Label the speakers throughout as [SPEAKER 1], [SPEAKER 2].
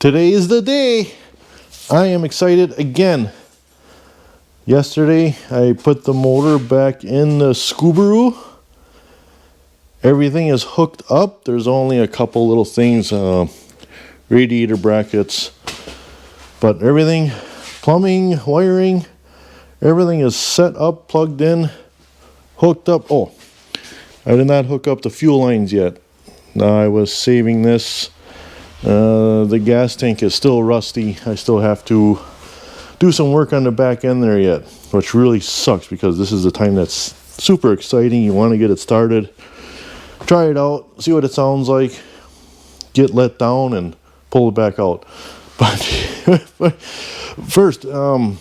[SPEAKER 1] Today is the day. I am excited again. Yesterday I put the motor back in the Subaru. Everything is hooked up. There's only a couple little things, radiator brackets, but everything, plumbing, wiring, everything is set up, plugged in, hooked up. Oh, I did not hook up the fuel lines yet. I was saving this. The gas tank is still rusty. I still have to do some work on the back end there yet, which really sucks because this is the time that's super exciting. You want to get it started, try it out, see what it sounds like, get let down and pull it back out. But first, like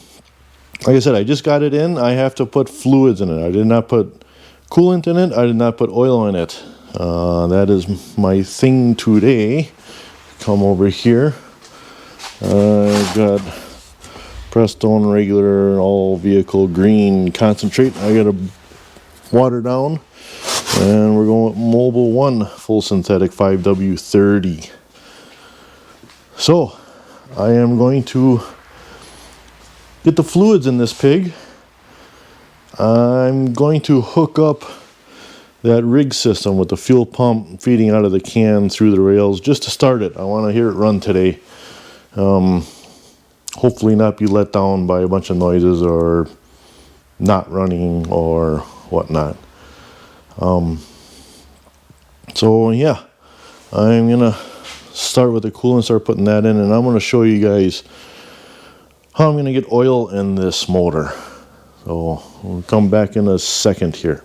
[SPEAKER 1] I said, I just got it in. I have to put fluids in it. I did not put coolant in it. I did not put oil in it. That is my thing today. Come over here. I've got Prestone regular all vehicle green concentrate. I got to water down, and we're going with Mobile 1 full synthetic 5W30. So I am going to get the fluids in this pig. I'm going to hook up that rig system with the fuel pump feeding out of the can through the rails just to start it. I want to hear it run today. Hopefully not be let down by a bunch of noises or not running or whatnot. So yeah, I'm gonna start with the coolant, start putting that in, and I'm gonna show you guys how I'm gonna get oil in this motor. So we'll come back in a second here.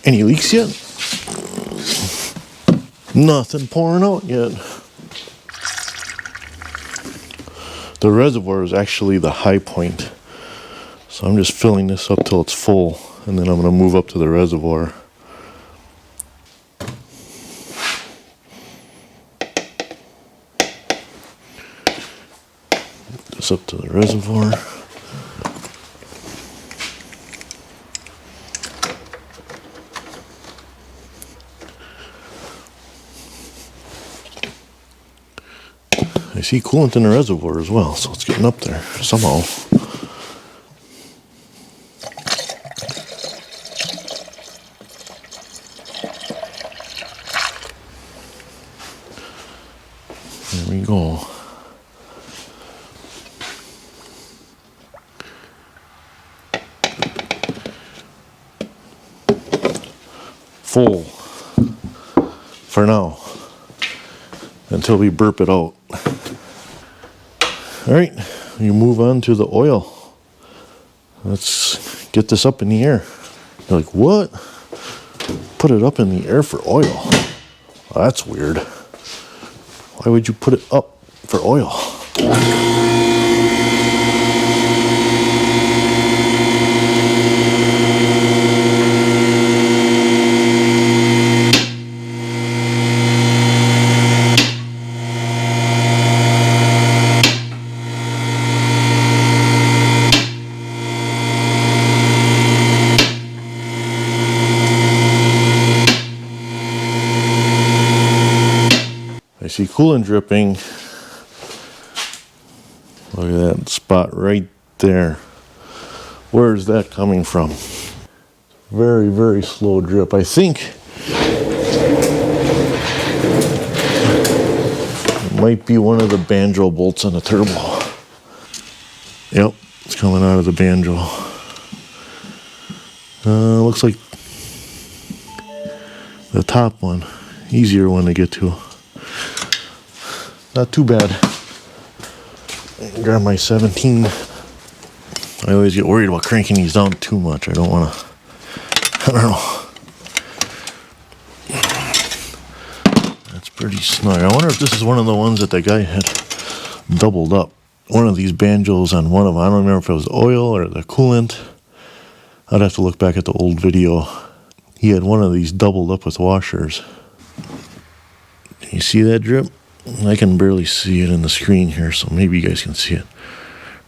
[SPEAKER 1] Any leaks yet? Nothing pouring out yet. The reservoir is actually the high point. So I'm just filling this up till it's full, and then I'm going to move up to the reservoir. This up to the reservoir. I see coolant in the reservoir as well, so it's getting up there somehow. There we go. Full for now until we burp it out. All right, you move on to the oil. Let's get this up in the air. You're like, what? Put it up in the air for oil? Well, that's weird. Why would you put it up for oil? I see coolant dripping. Look at that spot right there. Where is that coming from? Very, very slow drip. I think it might be one of the banjo bolts on the turbo. Yep, it's coming out of the banjo. Looks like the top one, easier one to get to. Not too bad. Grab my 17. I always get worried about cranking these down too much. I don't want to, I don't know. That's pretty snug. I wonder if this is one of the ones that the guy had doubled up. One of these banjos on one of them. I don't remember if it was oil or the coolant. I'd have to look back at the old video he had one of these doubled up with washers. You see that drip? I can barely see it in the screen here, so maybe you guys can see it.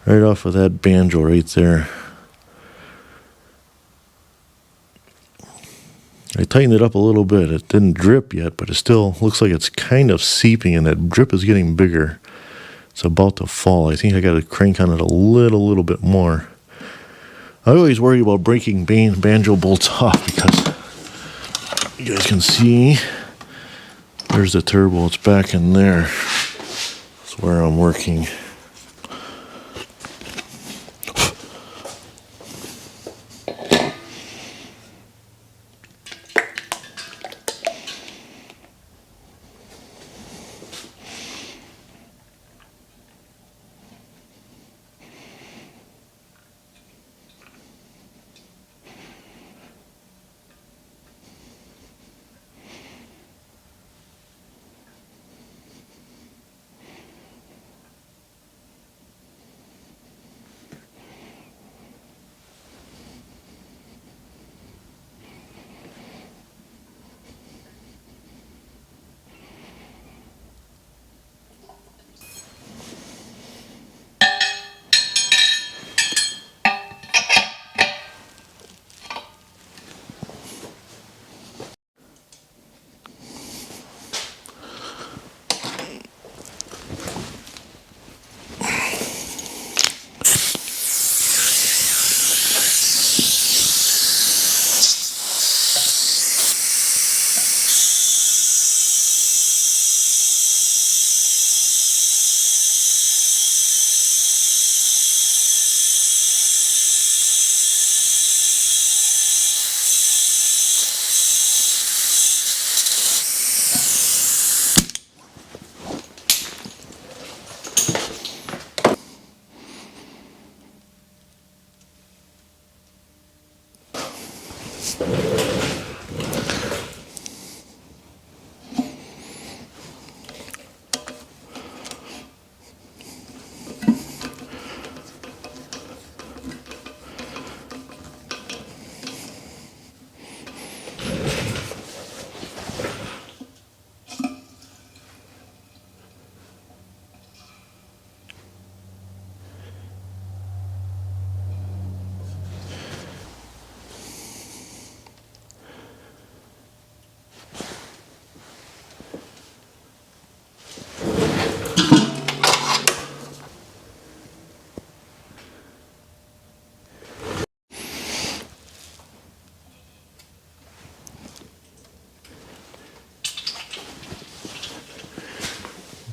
[SPEAKER 1] Right off of that banjo right there. I tightened it up a little bit. It didn't drip yet, but it still looks like it's kind of seeping, and that drip is getting bigger. It's about to fall. I think I got to crank on it a little bit more. I always worry about breaking banjo bolts off because you guys can see there's the turbo. It's back in there. That's where I'm working.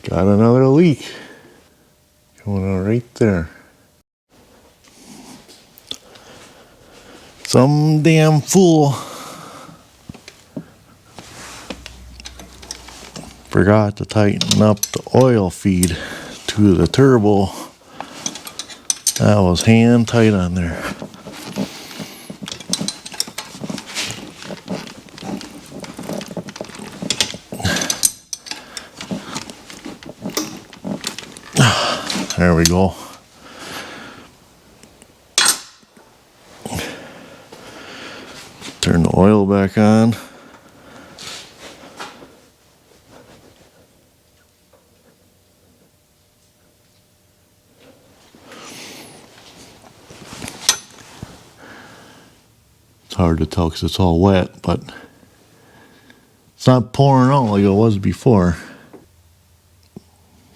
[SPEAKER 1] Got another leak going on right there. Some damn fool forgot to tighten up the oil feed to the turbo. That was hand tight on there. There we go. Turn the oil back on. It's hard to tell because it's all wet, but it's not pouring out like it was before.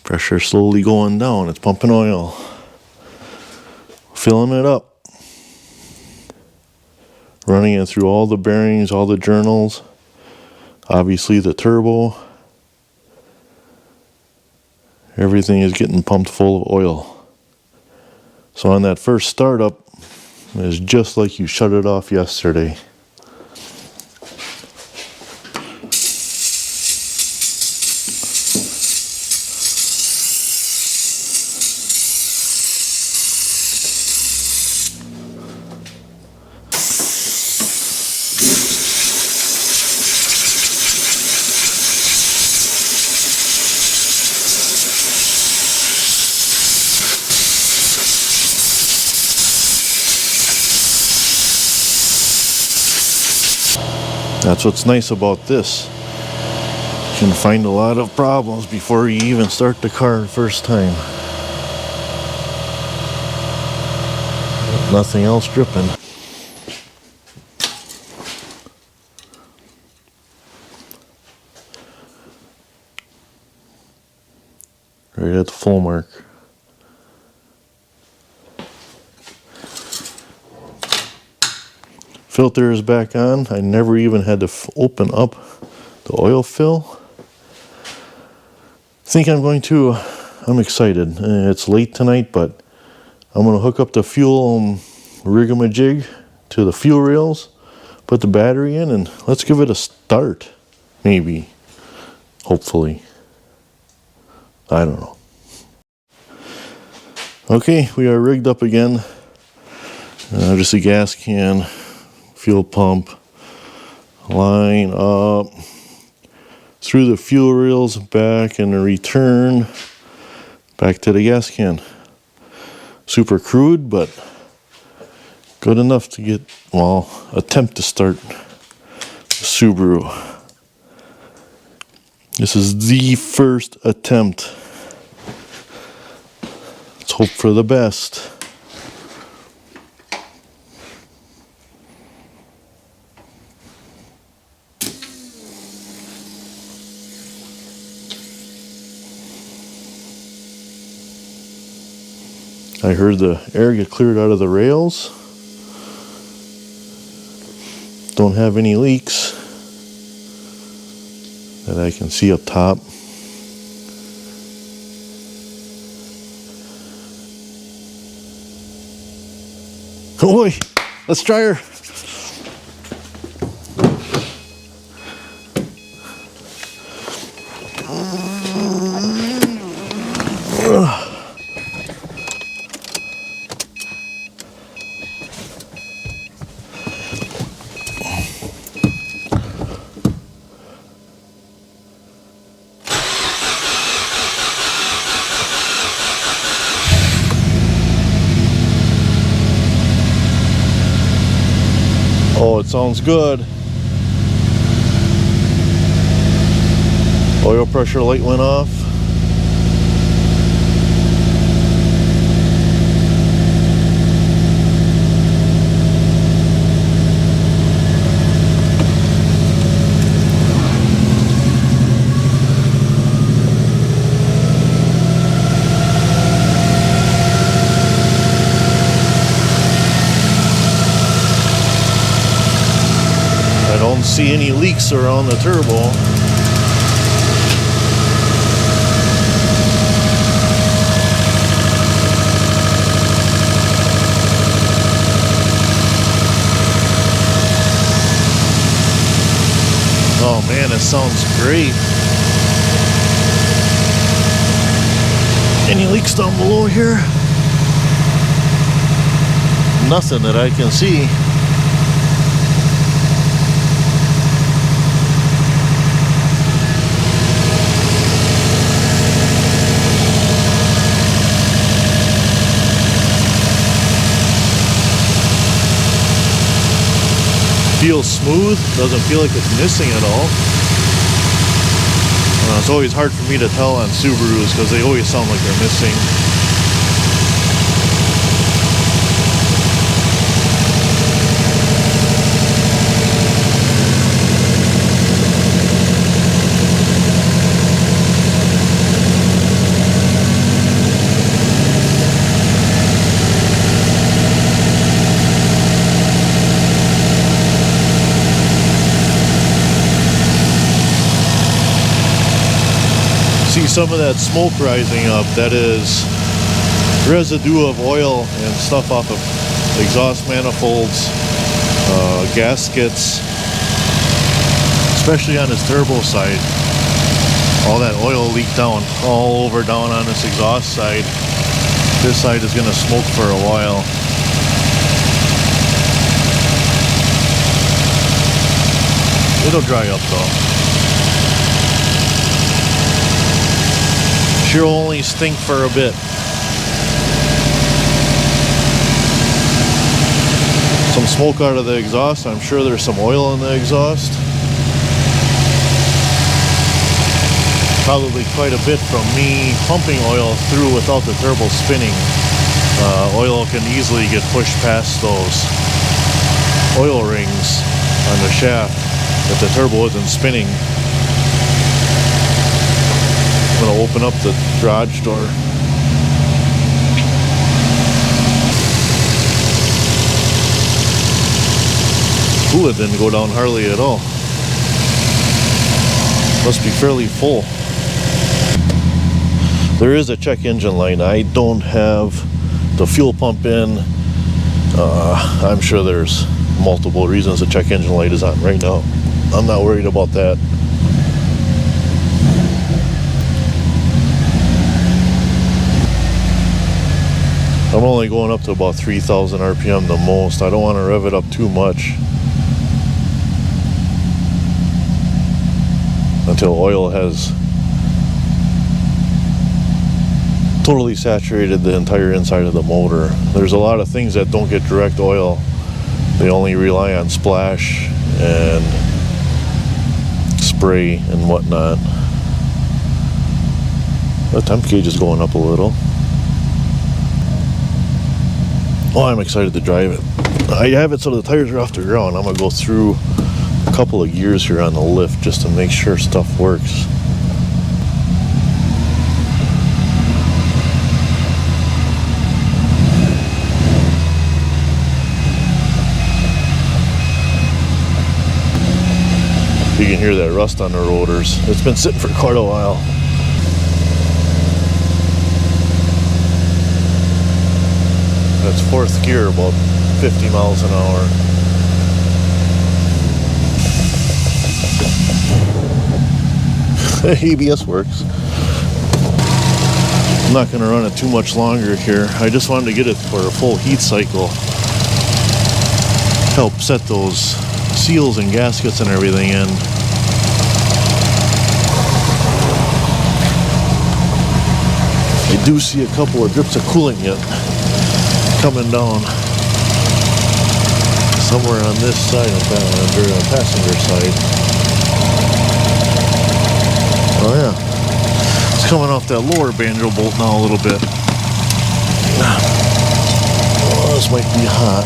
[SPEAKER 1] Pressure slowly going down. It's pumping oil. Filling it up. Running it through all the bearings, all the journals. Obviously the turbo. Everything is getting pumped full of oil. So on that first startup, it's just like you shut it off yesterday. That's what's nice about this. You can find a lot of problems before you even start the car the first time. Nothing else dripping. Right at the full mark. Filter is back on. I never even had to open up the oil fill. I'm excited. It's late tonight, but I'm going to hook up the fuel rig-a-majig to the fuel rails, put the battery in, and let's give it a start. Maybe. Hopefully. I don't know. Okay, we are rigged up again. Just a gas can, fuel pump, line up through the fuel rails, back and a return back to the gas can. Super crude, but good enough to get, well, attempt to start the Subaru. This is the first attempt. Let's hope for the best. I heard the air get cleared out of the rails. Don't have any leaks that I can see up top. Oh boy, let's try her. Oh, it sounds good. Oil pressure light went off. I don't see any leaks around the turbo. Oh man, it sounds great. Any leaks down below here? Nothing that I can see. Feels smooth, doesn't feel like it's missing at all. It's always hard for me to tell on Subarus because they always sound like they're missing. See some of that smoke rising up. That is residue of oil and stuff off of exhaust manifolds, gaskets, especially on this turbo side. All that oil leaked down all over down on this exhaust side. This side is going to smoke for a while. It'll dry up though. Sure will only stink for a bit. Some smoke out of the exhaust. I'm sure there's some oil in the exhaust. Probably quite a bit from me pumping oil through without the turbo spinning. Oil can easily get pushed past those oil rings on the shaft if the turbo isn't spinning. I'm going to open up the garage door. Coolant didn't go down hardly at all. Must be fairly full. There is a check engine light. I don't have the fuel pump in. I'm sure there's multiple reasons the check engine light is on right now. I'm not worried about that. I'm only going up to about 3,000 RPM the most. I don't want to rev it up too much until oil has totally saturated the entire inside of the motor. There's a lot of things that don't get direct oil. They only rely on splash and spray and whatnot. The temp gauge is going up a little. Oh, I'm excited to drive it. I have it so the tires are off the ground. I'm going to go through a couple of gears here on the lift just to make sure stuff works. You can hear that rust on the rotors. It's been sitting for quite a while. That's fourth gear, about 50 miles an hour. ABS works. I'm not going to run it too much longer here. I just wanted to get it for a full heat cycle. Help set those seals and gaskets and everything in. I do see a couple of drips of coolant yet coming down somewhere on this side of that, on the passenger side. Oh yeah, it's coming off that lower banjo bolt now a little bit. Oh, this might be hot.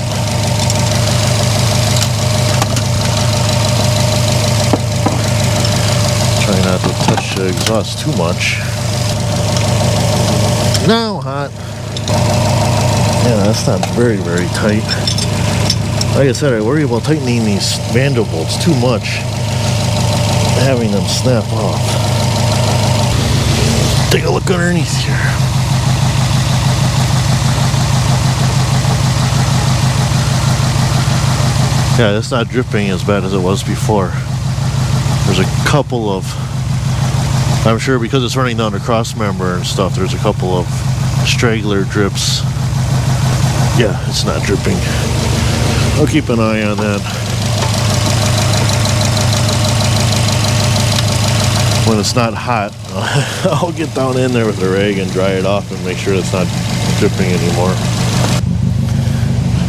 [SPEAKER 1] Try not to touch the exhaust too much. Now hot. Yeah, that's not very, very tight. Like I said, I worry about tightening these banjo bolts too much, having them snap off. Take a look underneath here. Yeah, it's not dripping as bad as it was before. There's a couple of, I'm sure because it's running down the cross member and stuff, there's a couple of straggler drips. Yeah, it's not dripping. I'll keep an eye on that. When it's not hot, I'll get down in there with a rag and dry it off and make sure it's not dripping anymore.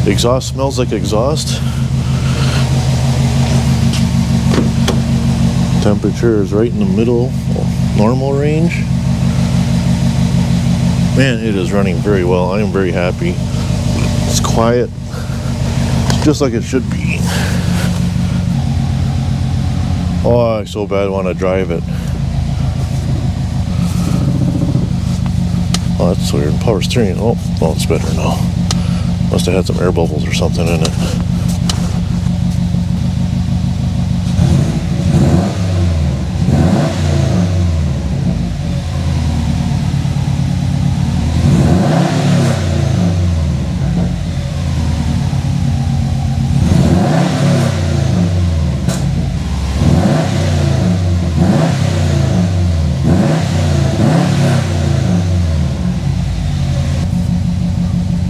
[SPEAKER 1] The exhaust smells like exhaust. Temperature is right in the middle, normal range. Man, it is running very well. I am very happy. It's quiet. It's just like it should be. Oh, I so bad want to drive it. Oh, that's weird. Power steering. Oh, it's better now. Must have had some air bubbles or something in it.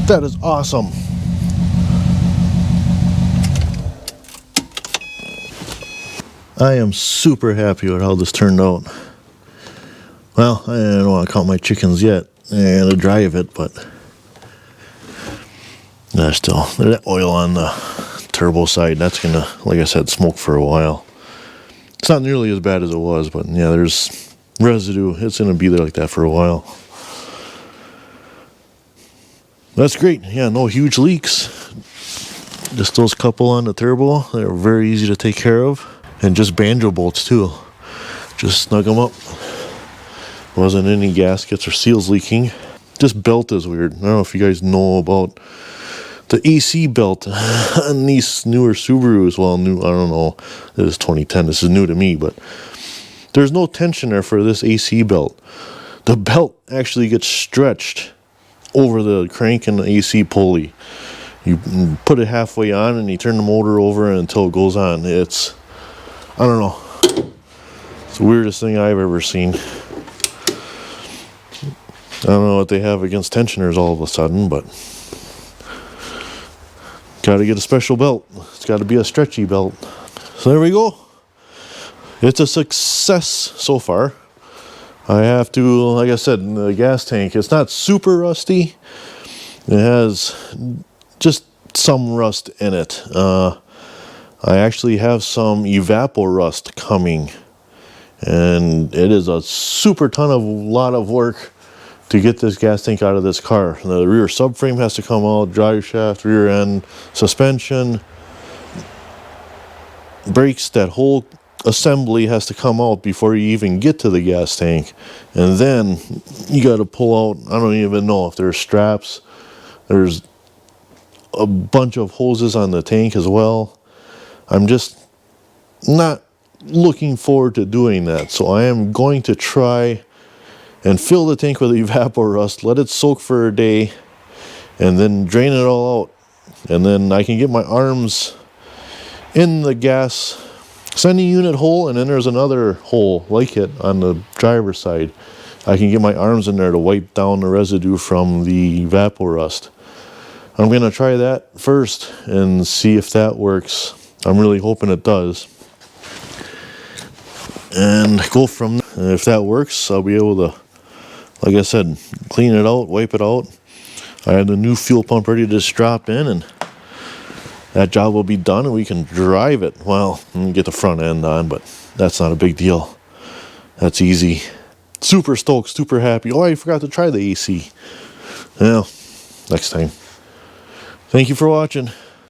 [SPEAKER 1] That is awesome. I am super happy with how this turned out. Well, I don't want to count my chickens yet and to drive it, but there's still that oil on the turbo side. That's gonna, like I said, smoke for a while. It's not nearly as bad as it was, but yeah, there's residue. It's going to be there like that for a while. That's great. Yeah, no huge leaks. Just those couple on the turbo. They're very easy to take care of. And just banjo bolts too. Just snug them up. Wasn't any gaskets or seals leaking. This belt is weird. I don't know if you guys know about the AC belt on these newer Subarus. Well, new, I don't know. This is 2010. This is new to me, but there's no tension there for this AC belt. The belt actually gets stretched over the crank and the AC pulley. You put it halfway on and you turn the motor over until it goes on. It's, I don't know. It's the weirdest thing I've ever seen. I don't know what they have against tensioners all of a sudden, but gotta get a special belt. It's gotta be a stretchy belt. So there we go. It's a success so far. I have to, like I said, the gas tank, it's not super rusty. It has just some rust in it. I actually have some evapor rust coming, and it is a super lot of work to get this gas tank out of this car. The rear subframe has to come out, drive shaft, rear end, suspension, brakes, that whole assembly has to come out before you even get to the gas tank. And then you got to pull out, I don't even know if there's straps. There's a bunch of hoses on the tank as well. I'm just not looking forward to doing that. So I am going to try and fill the tank with evapor rust, let it soak for a day, and then drain it all out. And then I can get my arms in the gas sending unit hole, and then there's another hole like it on the driver's side. I can get my arms in there to wipe down the residue from the evapor rust. I'm going to try that first and see if that works. I'm really hoping it does. And go from there. If that works, I'll be able to, like I said, clean it out, wipe it out. I have the new fuel pump ready to just drop in, and that job will be done and we can drive it. Well, get the front end on, but that's not a big deal. That's easy. Super stoked, super happy. Oh, I forgot to try the AC. Well, next time. Thank you for watching.